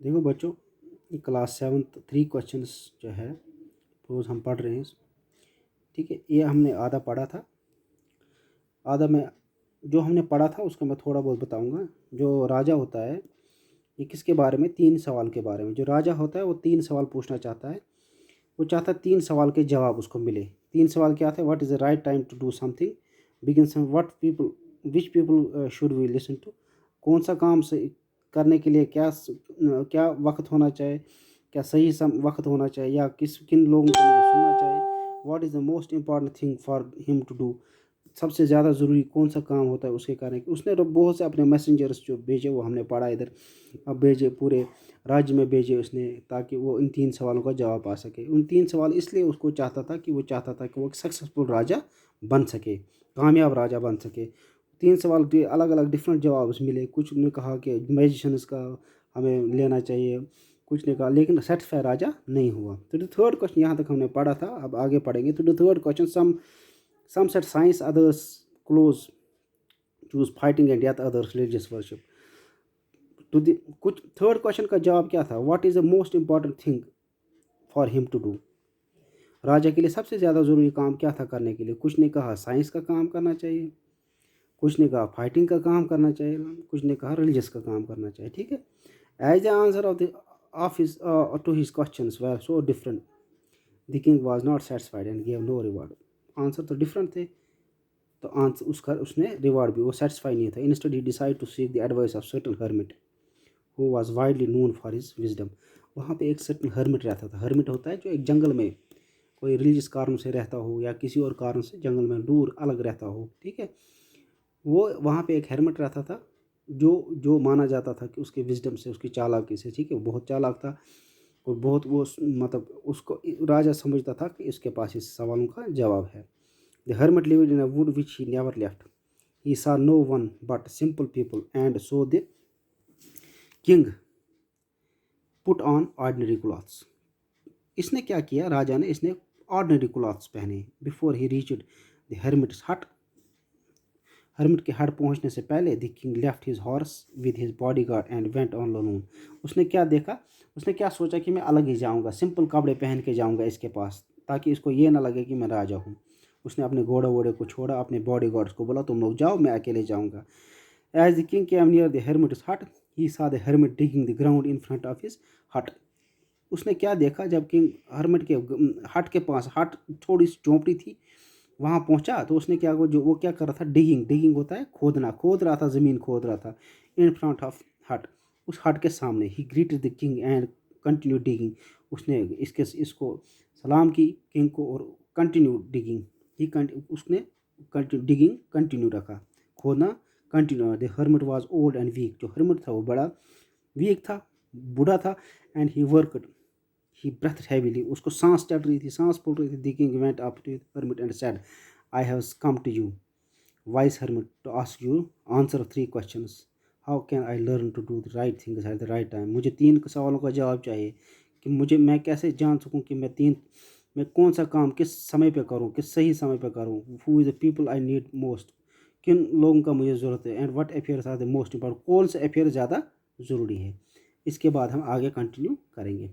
देखो बच्चों, class 7th 3 questions जो है रोज़ हम पढ़ रहे हैं। ठीक है, ये हमने आधा पढ़ा था। आधा मैं जो हमने पढ़ा था उसका मैं थोड़ा बहुत बताऊंगा। जो राजा होता है ये किसके बारे में, 3 सवाल के बारे में। जो राजा होता है वो 3 सवाल पूछना चाहता है। वो चाहता है 3 सवाल के जवाब उसको मिले। 3 सवाल क्या थे? What is the right time to do something, begin some, what people, which people should we listen to, कौन सा काम से करने के लिए क्या वक्त होना चाहिए, क्या सही वक्त होना चाहिए, या किन लोगों को मुझे सुनना चाहिए। What is the most important thing for him to do, सबसे ज़्यादा ज़रूरी कौन सा काम होता है उसके करने की। उसने बहुत से अपने मैसेंजर्स जो भेजे वो हमने पढ़ा इधर। अब भेजे पूरे राज्य में भेजे उसने, ताकि वो इन 3 सवालों का जवाब पा सके। उन 3 सवाल इसलिए उसको चाहता था कि वो एक सक्सेसफुल राजा बन सके, कामयाब राजा बन सके। 3 सवाल के अलग अलग डिफरेंट जवाब मिले। कुछ ने कहा कि मैजिशियंस का हमें लेना चाहिए, कुछ ने कहा, लेकिन सेटिस्फाई राजा नहीं हुआ। तो द थर्ड क्वेश्चन यहाँ तक हमने पढ़ा था, अब आगे पढ़ेंगे। तो the third question, some said science, others close choose fighting and death, others religious worship. तो कुछ थर्ड क्वेश्चन का जवाब क्या था? What is the most important thing for him to do, राजा के लिए सबसे ज़्यादा ज़रूरी काम क्या था करने के लिए। कुछ ने कहा साइंस का काम करना चाहिए, कुछ ने कहा फाइटिंग का काम करना चाहिए, कुछ ने कहा रिलीजियस का काम करना चाहिए। ठीक है, as the answer of his to his questions were so different, the king was not satisfied and give no reward. Answer तो डिफरेंट थे, तो आंसर उसने रिवार्ड भी, वो सेटिस्फाई नहीं था। Instead he decide to seek the advice of certain hermit who was widely known for his wisdom. वहाँ पे एक सर्टन हर्मिट रहता था। हर्मिट होता है जो एक जंगल में कोई रिलीजियस कारण से रहता हो या किसी और कारण से जंगल में दूर अलग रहता हो। ठीक है, वो वहाँ पे एक हर्मिट रहता था जो जो माना जाता था कि उसके विजडम से, उसकी चालाकी से, ठीक है, वो बहुत चालाक था। और बहुत वो मतलब उसको राजा समझता था कि इसके पास इस सवालों का जवाब है। The hermit lived in a wood which he never left. He saw no one but simple people, and so the king put on ordinary clothes. इसने क्या किया राजा ने? इसने ऑर्डिनरी क्लॉथ्स पहने। Before he reached the hermit's hut, hermit के हट पहुंचने से पहले the king left his horse with his bodyguard and went on loan. उसने क्या देखा, उसने क्या सोचा कि मैं अलग ही जाऊंगा, सिंपल कपड़े पहन के जाऊंगा इसके पास, ताकि इसको ये ना लगे कि मैं राजा हूँ। उसने अपने घोड़े वोड़े को छोड़ा, अपने बॉडीगार्ड्स को बोला तुम लोग जाओ, मैं अकेले जाऊंगा। As the king came near the hermit's hut, he saw the hermit digging the ground in front of his hut. उसने क्या देखा, जब किंग हर्मिट के हट के पास, हट थोड़ी सी झोंपड़ी थी, वहाँ पहुँचा तो उसने क्या, वो क्या कर रहा था, डिगिंग, डिगिंग होता है खोदना, खोद रहा था, ज़मीन खोद रहा था। इन फ्रंट ऑफ हट, उस हट के सामने। He greeted the king and continue digging, उसने इसको सलाम की किंग को और कंटिन्यू डिगिंग। उसने कंटिन्यू डिगिंग कंटिन्यू रखा, खोदना continue. The hermit was old and weak, जो हर्मिट था वो बड़ा वीक था, बूढ़ा था। And he worked, he breath heavily, उसको सांस चढ़ रही थी, सांस फूल रही थी। The king went up to hermit and said, I have come to you vice hermit to ask you answer 3 questions. How can I learn to do the right things at the right time. मुझे 3 सवालों का जवाब चाहिए कि मैं कैसे जान सकूं कि मैं कौन सा काम किस समय पे करूं, किस सही समय पे करूं। Who is the people I need most, किन लोगों का मुझे ज़रूरत है। And what affairs are the most important, कौन से अफेयर ज़्यादा ज़रूरी है। इसके बाद हम आगे कंटिन्यू करेंगे।